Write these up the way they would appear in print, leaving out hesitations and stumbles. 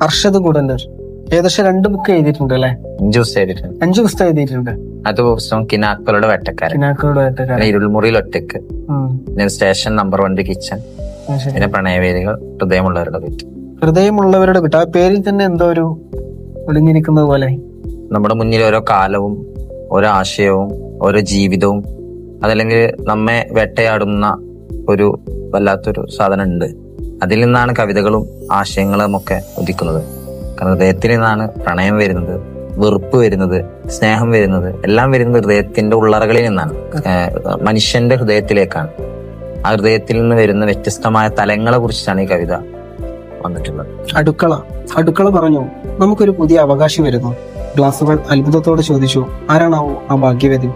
അർഷദ് കൂടന്നൂർ. ഏകദേശം 2 ബുക്ക് എഴുതിയിട്ടുണ്ട് അല്ലെ? 5 പുസ്തകം എഴുതിയിട്ടുണ്ട്. 5 പുസ്തകം എഴുതിയിട്ടുണ്ട്. അത് പുസ്തകം കിനാക്കളുടെ വേട്ടക്കാരൻ, ഇരുൾമുറിയിൽ ഒറ്റക്ക്, സ്റ്റേഷൻ നമ്പർ 1 കിച്ചൺ, പിന്നെ പ്രണയവേദികൾ, ഹൃദയമുള്ളവരുടെ വീട്ട്. ഹൃദയമുള്ളവരുടെ വീട്ട്, ആ പേരിൽ തന്നെ എന്തോ ഒരു ഒളിഞ്ഞിരിക്കുന്നത് പോലെ. നമ്മുടെ മുന്നിൽ ഓരോ കാലവും ഓരോ ആശയവും ഓരോ ജീവിതവും, അതല്ലെങ്കിൽ നമ്മെ വേട്ടയാടുന്ന ഒരു വല്ലാത്തൊരു സാധനം ഉണ്ട്. അതിൽ നിന്നാണ് കവിതകളും ആശയങ്ങളും ഒക്കെ ഉദിക്കുന്നത്. കാരണം ഹൃദയത്തിൽ നിന്നാണ് പ്രണയം വരുന്നത്, വെറുപ്പ് വരുന്നത്, സ്നേഹം വരുന്നത്, എല്ലാം വരുന്നത് ഹൃദയത്തിന്റെ ഉള്ളറകളിൽ നിന്നാണ്, മനുഷ്യന്റെ ഹൃദയത്തിലേക്കാണ്. ആ ഹൃദയത്തിൽ നിന്ന് വരുന്ന വ്യത്യസ്തമായ തലങ്ങളെ കുറിച്ചാണ് ഈ കവിത വന്നിട്ടുള്ളത്. അടുക്കള പറഞ്ഞു, നമുക്കൊരു പുതിയ അവകാശി വരുന്നു. ഗ്ലാസുകൾ അത്ഭുതത്തോടെ ചോദിച്ചു, ആരാണാവോ ആ ഭാഗ്യവതി?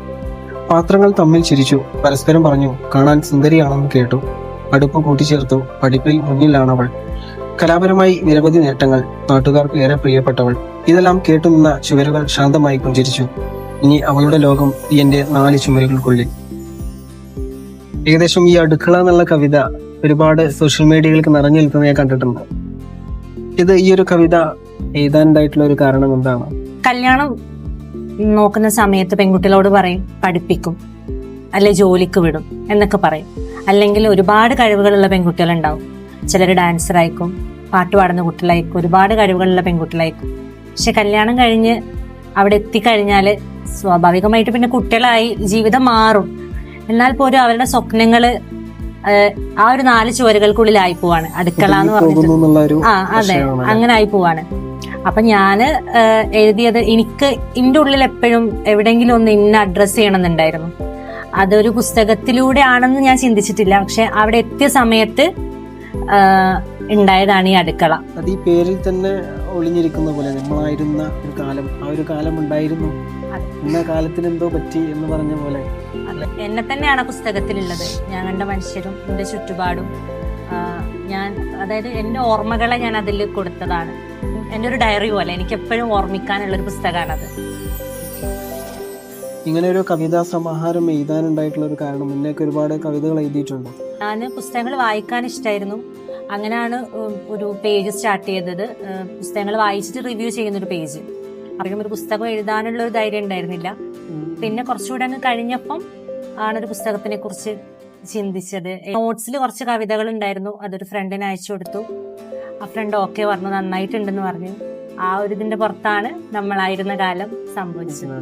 പാത്രങ്ങൾ തമ്മിൽ ചിരിച്ചു, പരസ്പരം പറഞ്ഞു, കാണാൻ സുന്ദരിയാണെന്ന് കേട്ടു. അടുപ്പ് കൂട്ടിച്ചേർത്തു, പഠിപ്പിൽ മുന്നിലാണവൾ. കലാപരമായി നിരവധി നേട്ടങ്ങൾ, നാട്ടുകാർക്ക് ഏറെ പ്രിയപ്പെട്ടവൾ. ഇതെല്ലാം കേട്ടുനിന്ന ചുവരുകൾ ശാന്തമായി പുഞ്ചിരിച്ചു. ഇനി അവളുടെ ലോകം എന്റെ 4 ചുമരുകൾക്കുള്ളിൽ. ഏകദേശം ഈ അടുക്കള എന്നുള്ള കവിത ഒരുപാട് സോഷ്യൽ മീഡിയകൾക്ക് നിറഞ്ഞു നിൽക്കുന്നത് ഞാൻ കണ്ടിട്ടുണ്ട്. ഈ ഒരു കവിത എഴുതാനുണ്ടായിട്ടുള്ള ഒരു കാരണം എന്താണ്? കല്യാണം നോക്കുന്ന സമയത്ത് പെൺകുട്ടികളോട് പറയും പഠിപ്പിക്കും, അല്ലെ ജോലിക്ക് വിടും എന്നൊക്കെ പറയും. അല്ലെങ്കിൽ ഒരുപാട് കഴിവുകളുള്ള പെൺകുട്ടികളുണ്ടാവും. ചിലർ ഡാൻസർ ആയിരിക്കും, പാട്ട് പാടുന്ന കുട്ടികളായിരിക്കും, ഒരുപാട് കഴിവുകളുള്ള പെൺകുട്ടികളായിരിക്കും. പക്ഷെ കല്യാണം കഴിഞ്ഞ് അവിടെ എത്തിക്കഴിഞ്ഞാല് സ്വാഭാവികമായിട്ട് പിന്നെ കുട്ടികളായി ജീവിതം മാറും. എന്നാൽ പോലും അവരുടെ സ്വപ്നങ്ങള് ആ ഒരു 4 ചുവരുകൾക്കുള്ളിലായി പോവാണ്. അടുക്കള എന്ന് പറഞ്ഞിട്ട് അതെ, അങ്ങനെ ആയി പോവാണ്. അപ്പൊ ഞാന് എഴുതിയത്, എനിക്ക് എന്റെ ഉള്ളിൽ എപ്പോഴും എവിടെയെങ്കിലും ഒന്ന് ഇന്ന അഡ്രസ് ചെയ്യണമെന്നുണ്ടായിരുന്നു. അതൊരു പുസ്തകത്തിലൂടെ ആണെന്ന് ഞാൻ ചിന്തിച്ചിട്ടില്ല. പക്ഷെ അവിടെ എത്തിയ സമയത്ത് ഉണ്ടായതാണ് ഈ അടുക്കള. അത് ഈ പേരിൽ തന്നെ ഒളിഞ്ഞിരിക്കുന്ന പോലെ നമ്മളായിരുന്ന ഒരു കാലം, ആ ഒരു കാലം ഉണ്ടായിരുന്നു, ഇന്ന കാലത്തിന് എന്തോ പറ്റി എന്ന് പറഞ്ഞ പോലെ. എന്നെ തന്നെയാണ് പുസ്തകത്തിലുള്ളത്. ഞാൻ കണ്ട മനുഷ്യരും എന്റെ ചുറ്റുപാടും, അതായത് എന്റെ ഓർമ്മകളെ ഞാൻ അതിൽ കൊടുത്തതാണ്. എന്റെ ഒരു ഡയറി പോലെ എനിക്ക് എപ്പോഴും ഓർമ്മിക്കാനുള്ള ഒരു പുസ്തകമാണത്. ഇങ്ങനെ ഒരു കവിതാ സമാഹാരം എഴുതാനുണ്ടായിട്ടുള്ള ഒരു കാരണം, മുന്നേക്ക് ഒരുപാട് കവിതകൾ എഴുതിയിട്ടുണ്ട്. ഞാൻ പുസ്തകങ്ങൾ വായിക്കാൻ ഇഷ്ടമായിരുന്നു. അങ്ങനെയാണ് ഒരു പേജ് സ്റ്റാർട്ട് ചെയ്തത്. പുസ്തകങ്ങൾ വായിച്ചിട്ട് റിവ്യൂ ചെയ്യുന്നൊരു പേജ്. അപ്പം ഒരു പുസ്തകം എഴുതാനുള്ള ഒരു ധൈര്യം ഉണ്ടായിരുന്നില്ല. പിന്നെ കുറച്ചുകൂടെ അങ്ങ് കഴിഞ്ഞപ്പം ആണൊരു പുസ്തകത്തിനെ കുറിച്ച് ചിന്തിച്ചത്. നോട്ട്സിൽ കുറച്ച് കവിതകൾ ഉണ്ടായിരുന്നു, അതൊരു ഫ്രണ്ടിന് അയച്ചു കൊടുത്തു. ആ ഫ്രണ്ട് ഓക്കെ പറഞ്ഞു, നന്നായിട്ടുണ്ടെന്ന് പറഞ്ഞു. ആ ഒരു ഇതിന്റെ പുറത്താണ് നമ്മളായിരുന്ന കാലം സംഭവിച്ചത്.